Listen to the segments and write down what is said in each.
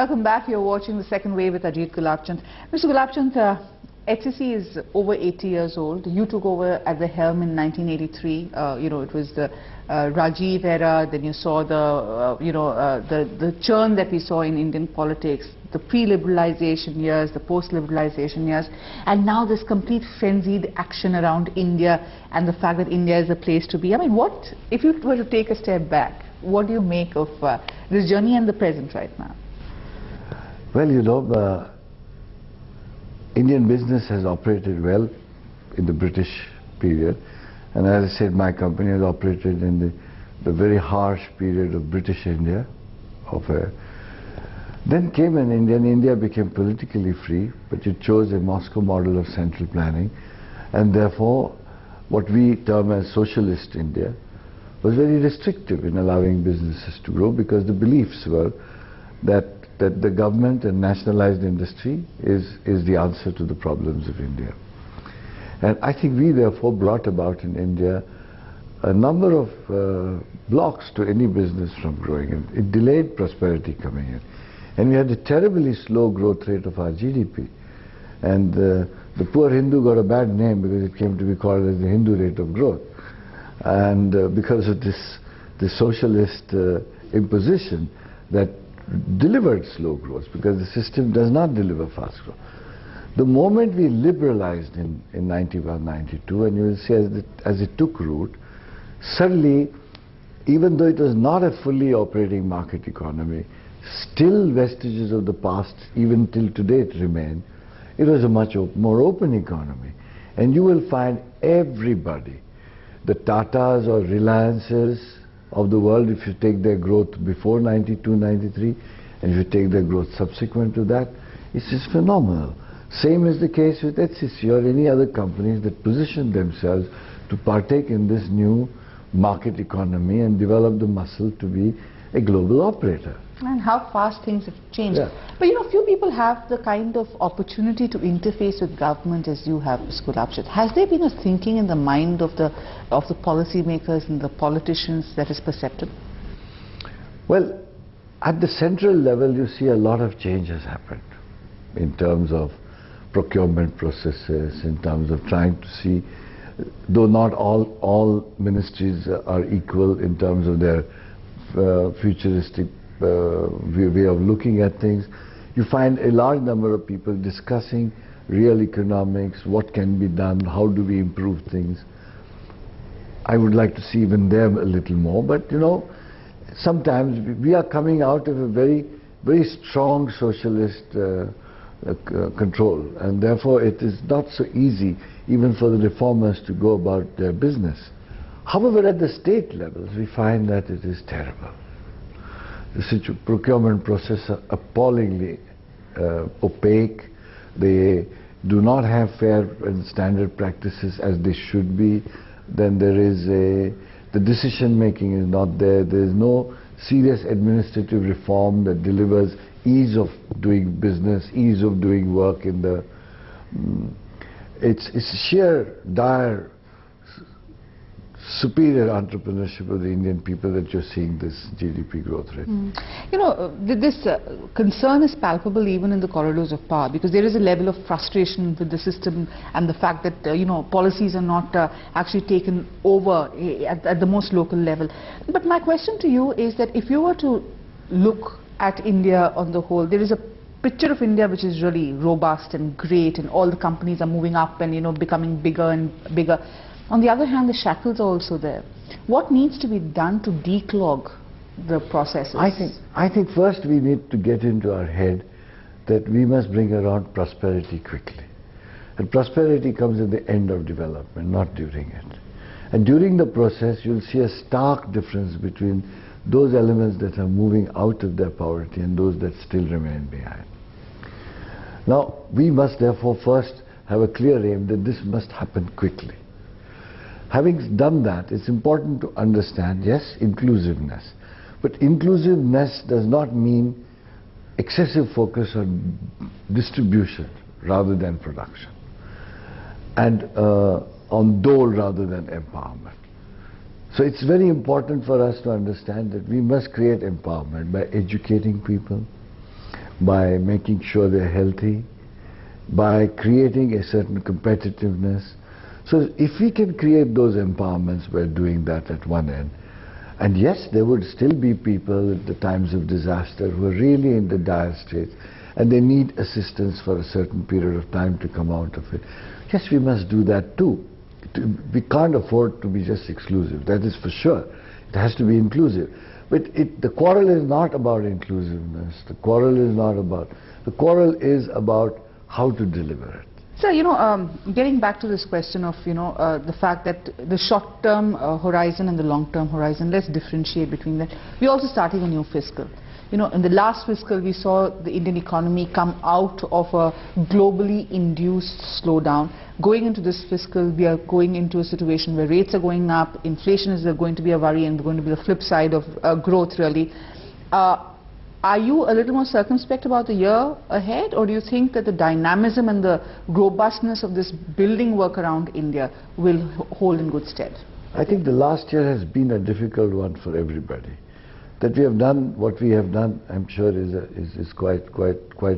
Welcome back. You're watching The Second Wave with Ajit Gulabchand. Mr. Gulabchand, HCC is over 80 years old. You took over at the helm in 1983. It was the Rajiv era. Then you saw the churn that we saw in Indian politics, the pre-liberalization years, the post-liberalization years, and now this complete frenzied action around India and the fact that India is a place to be. I mean, what, if you were to take a step back, what do you make of this journey and the present right now? Well, Indian business has operated well in the British period, and as I said, my company has operated in the very harsh period of British India. Then came an India, and India became politically free, but it chose a Moscow model of central planning, and therefore what we term as socialist India was very restrictive in allowing businesses to grow, because the beliefs were that the government and nationalized industry is the answer to the problems of India. And I think we therefore brought about in India a number of blocks to any business from growing, and it delayed prosperity coming in. And we had a terribly slow growth rate of our GDP. And the poor Hindu got a bad name because it came to be called as the Hindu rate of growth. And because of this socialist imposition that delivered slow growth, because the system does not deliver fast growth. The moment we liberalized in 91, 92, and you will see as it took root, suddenly, even though it was not a fully operating market economy, still vestiges of the past, even till today it remain, it was a much more open economy. And you will find everybody, the Tatas or Reliances of the world, if you take their growth before 92, 93, and if you take their growth subsequent to that, it's just phenomenal. Same is the case with HCC or any other companies that position themselves to partake in this new market economy and develop the muscle to be a global operator. And how fast things have changed. Yeah. But few people have the kind of opportunity to interface with government as you have, Mr. Gulabchand. Has there been a thinking in the mind of the policymakers and the politicians that is perceptible? Well, at the central level, you see a lot of change has happened in terms of procurement processes, in terms of trying to see, though not all ministries are equal in terms of their futuristic way of looking at things. You find a large number of people discussing real economics, what can be done, how do we improve things. I would like to see even them a little more, but sometimes we are coming out of a very, very strong socialist control, and therefore it is not so easy even for the reformers to go about their business. However, at the state levels, we find that it is terrible. The procurement process are appallingly opaque. They do not have fair and standard practices as they should be. Then there is the decision making is not there. There is no serious administrative reform that delivers ease of doing business, ease of doing work in the... It's sheer dire superior entrepreneurship of the Indian people that you're seeing this GDP growth rate. This concern is palpable even in the corridors of power, because there is a level of frustration with the system and the fact that policies are not actually taken over at the most local level. But my question to you is that if you were to look at India on the whole, there is a picture of India which is really robust and great, and all the companies are moving up and becoming bigger and bigger. On the other hand, the shackles are also there. What needs to be done to declog the processes? I think first we need to get into our head that we must bring around prosperity quickly. And prosperity comes at the end of development, not during it. And during the process, you'll see a stark difference between those elements that are moving out of their poverty and those that still remain behind. Now, we must therefore first have a clear aim that this must happen quickly. Having done that, it's important to understand, yes, inclusiveness. But inclusiveness does not mean excessive focus on distribution rather than production, and on dole rather than empowerment. So it's very important for us to understand that we must create empowerment by educating people, by making sure they're healthy, by creating a certain competitiveness. So if we can create those empowerments, we're doing that at one end. And yes, there would still be people at the times of disaster who are really in the dire straits and they need assistance for a certain period of time to come out of it. Yes, we must do that too. We can't afford to be just exclusive, that is for sure. It has to be inclusive. But the quarrel is not about inclusiveness. The quarrel is about how to deliver it. So, getting back to this question of, the fact that the short-term horizon and the long-term horizon, let's differentiate between that. We're also starting a new fiscal. In the last fiscal, we saw the Indian economy come out of a globally induced slowdown. Going into this fiscal, we are going into a situation where rates are going up, inflation is going to be a worry, and going to be the flip side of growth, really. Are you a little more circumspect about the year ahead, or do you think that the dynamism and the robustness of this building work around India will hold in good stead? I think the last year has been a difficult one for everybody. That we have done what we have done, I'm sure, is quite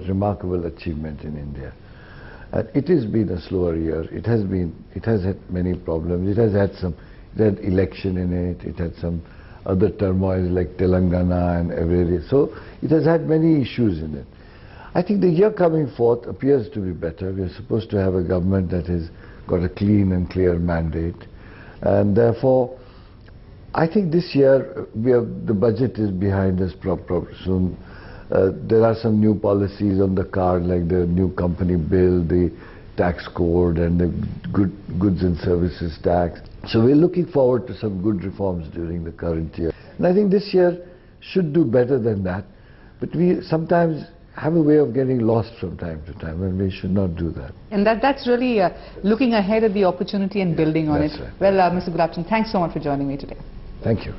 remarkable achievement in India. And it has been a slower year. It has had many problems. It had election in it. It had some other turmoils like Telangana and every. So it has had many issues in it. I think the year coming forth appears to be better. We are supposed to have a government that has got a clean and clear mandate, and therefore I think this year the budget is behind us soon. There are some new policies on the card, like the new company bill, the tax code, and the goods and services tax. So we're looking forward to some good reforms during the current year. And I think this year should do better than that. But we sometimes have a way of getting lost from time to time, and we should not do that. And that's really looking ahead at the opportunity and building on it. Right. Well, Mr. Gulabchand, thanks so much for joining me today. Thank you.